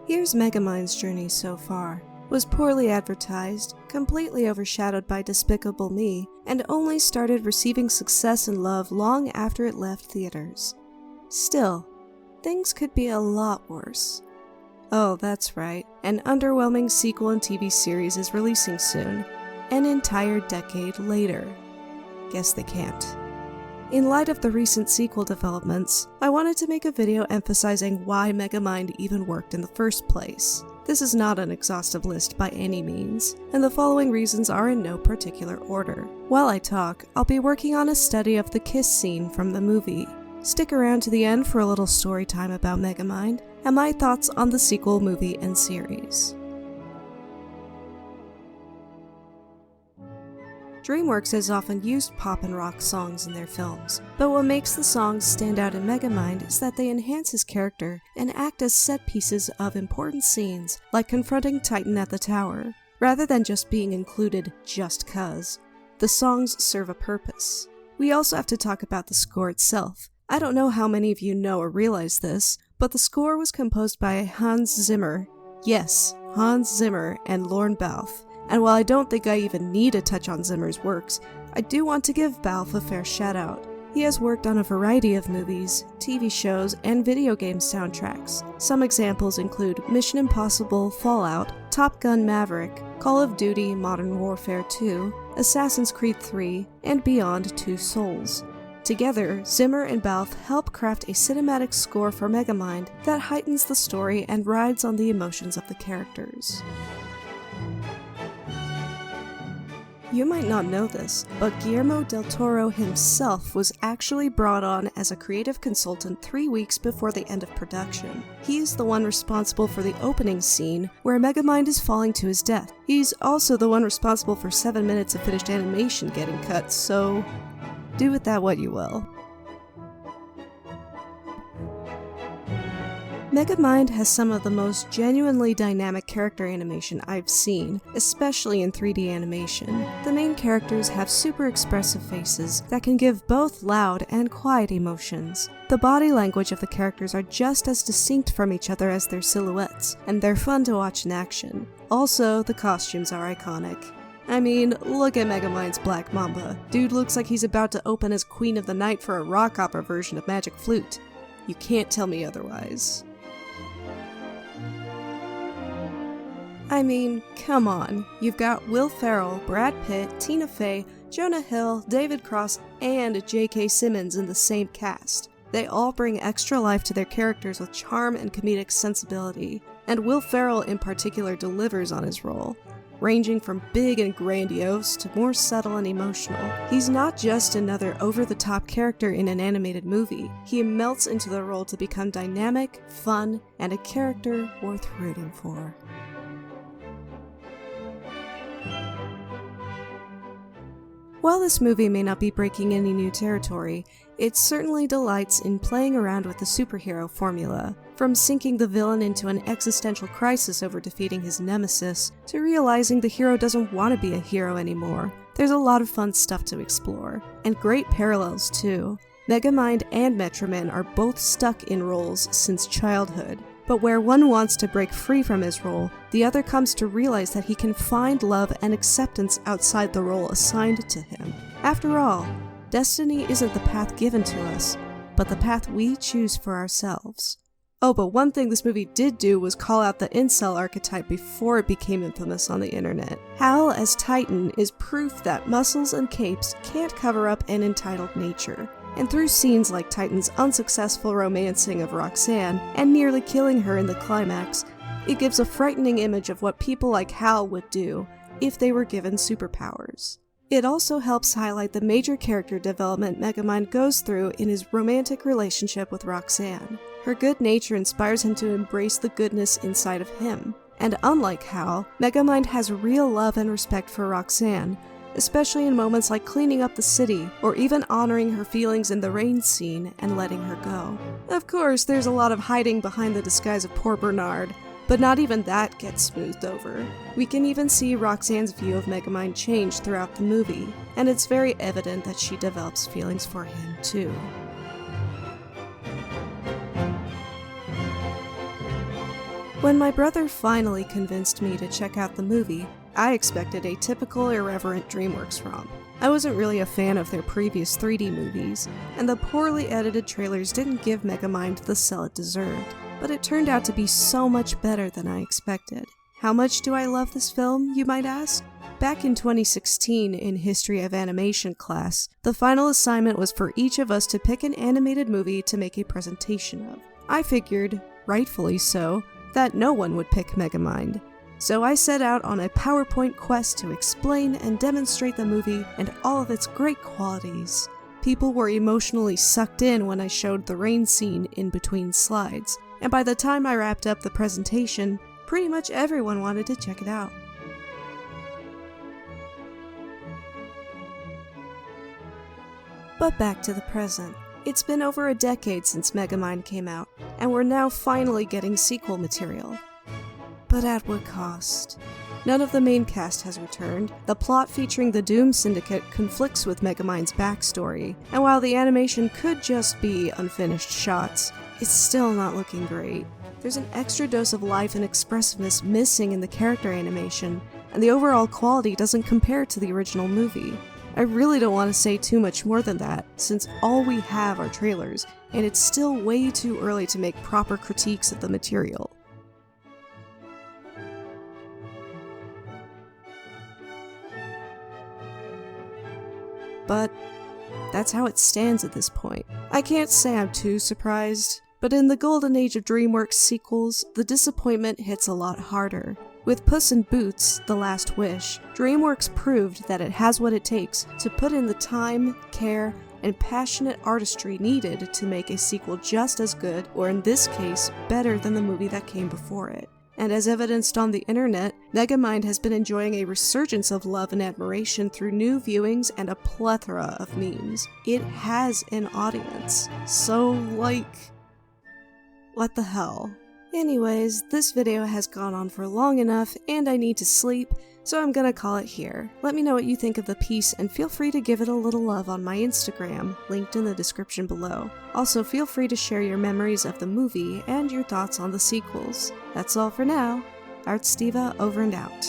Here's Megamind's journey so far. Was poorly advertised, completely overshadowed by Despicable Me, and only started receiving success and love long after it left theaters. Still, things could be a lot worse. Oh, that's right, an underwhelming sequel and TV series is releasing soon, an entire decade later. Guess they can't. In light of the recent sequel developments, I wanted to make a video emphasizing why Megamind even worked in the first place. This is not an exhaustive list by any means, and the following reasons are in no particular order. While I talk, I'll be working on a study of the kiss scene from the movie. Stick around to the end for a little story time about Megamind, and my thoughts on the sequel movie and series. DreamWorks has often used pop and rock songs in their films, but what makes the songs stand out in Megamind is that they enhance his character and act as set pieces of important scenes, like confronting Titan at the tower. Rather than just being included just 'cause, the songs serve a purpose. We also have to talk about the score itself. I don't know how many of you know or realize this, but the score was composed by Hans Zimmer. Yes, Hans Zimmer and Lorne Balfe. And while I don't think I even need to touch on Zimmer's works, I do want to give Balfe a fair shout out. He has worked on a variety of movies, TV shows, and video game soundtracks. Some examples include Mission Impossible, Fallout, Top Gun Maverick, Call of Duty Modern Warfare 2, Assassin's Creed 3, and Beyond Two Souls. Together, Zimmer and Balfe help craft a cinematic score for Megamind that heightens the story and rides on the emotions of the characters. You might not know this, but Guillermo del Toro himself was actually brought on as a creative consultant 3 weeks before the end of production. He is the one responsible for the opening scene, where Megamind is falling to his death. He's also the one responsible for 7 minutes of finished animation getting cut, so do with that what you will. Megamind has some of the most genuinely dynamic character animation I've seen, especially in 3D animation. The main characters have super expressive faces that can give both loud and quiet emotions. The body language of the characters are just as distinct from each other as their silhouettes, and they're fun to watch in action. Also, the costumes are iconic. I mean, look at Megamind's Black Mamba. Dude looks like he's about to open as Queen of the Night for a rock opera version of Magic Flute. You can't tell me otherwise. I mean, come on. You've got Will Ferrell, Brad Pitt, Tina Fey, Jonah Hill, David Cross, and J.K. Simmons in the same cast. They all bring extra life to their characters with charm and comedic sensibility, and Will Ferrell in particular delivers on his role, ranging from big and grandiose to more subtle and emotional. He's not just another over-the-top character in an animated movie. He melts into the role to become dynamic, fun, and a character worth rooting for. While this movie may not be breaking any new territory, it certainly delights in playing around with the superhero formula. From sinking the villain into an existential crisis over defeating his nemesis, to realizing the hero doesn't want to be a hero anymore. There's a lot of fun stuff to explore, and great parallels too. Megamind and Metroman are both stuck in roles since childhood. But where one wants to break free from his role, the other comes to realize that he can find love and acceptance outside the role assigned to him. After all, destiny isn't the path given to us, but the path we choose for ourselves. Oh, but one thing this movie did do was call out the incel archetype before it became infamous on the internet. Hal as Titan is proof that muscles and capes can't cover up an entitled nature. And through scenes like Titan's unsuccessful romancing of Roxanne and nearly killing her in the climax, it gives a frightening image of what people like Hal would do if they were given superpowers. It also helps highlight the major character development Megamind goes through in his romantic relationship with Roxanne. Her good nature inspires him to embrace the goodness inside of him. And unlike Hal, Megamind has real love and respect for Roxanne, especially in moments like cleaning up the city, or even honoring her feelings in the rain scene and letting her go. Of course, there's a lot of hiding behind the disguise of poor Bernard, but not even that gets smoothed over. We can even see Roxanne's view of Megamind change throughout the movie, and it's very evident that she develops feelings for him too. When my brother finally convinced me to check out the movie, I expected a typical irreverent DreamWorks romp. I wasn't really a fan of their previous 3D movies, and the poorly edited trailers didn't give Megamind the sell it deserved, but it turned out to be so much better than I expected. How much do I love this film, you might ask? Back in 2016, in History of Animation class, the final assignment was for each of us to pick an animated movie to make a presentation of. I figured, rightfully so, that no one would pick Megamind. So I set out on a PowerPoint quest to explain and demonstrate the movie and all of its great qualities. People were emotionally sucked in when I showed the rain scene in between slides, and by the time I wrapped up the presentation, pretty much everyone wanted to check it out. But back to the present. It's been over a decade since Megamind came out, and we're now finally getting sequel material. But at what cost? None of the main cast has returned, the plot featuring the Doom Syndicate conflicts with Megamind's backstory, and while the animation could just be unfinished shots, it's still not looking great. There's an extra dose of life and expressiveness missing in the character animation, and the overall quality doesn't compare to the original movie. I really don't want to say too much more than that, since all we have are trailers, and it's still way too early to make proper critiques of the material. But that's how it stands at this point. I can't say I'm too surprised, but in the golden age of DreamWorks sequels, the disappointment hits a lot harder. With Puss in Boots: The Last Wish, DreamWorks proved that it has what it takes to put in the time, care, and passionate artistry needed to make a sequel just as good, or in this case, better than the movie that came before it. And as evidenced on the internet, Megamind has been enjoying a resurgence of love and admiration through new viewings and a plethora of memes. It has an audience. So, what the hell? Anyways, this video has gone on for long enough and I need to sleep, so I'm gonna call it here. Let me know what you think of the piece and feel free to give it a little love on my Instagram, linked in the description below. Also, feel free to share your memories of the movie and your thoughts on the sequels. That's all for now. ArtStiva over and out.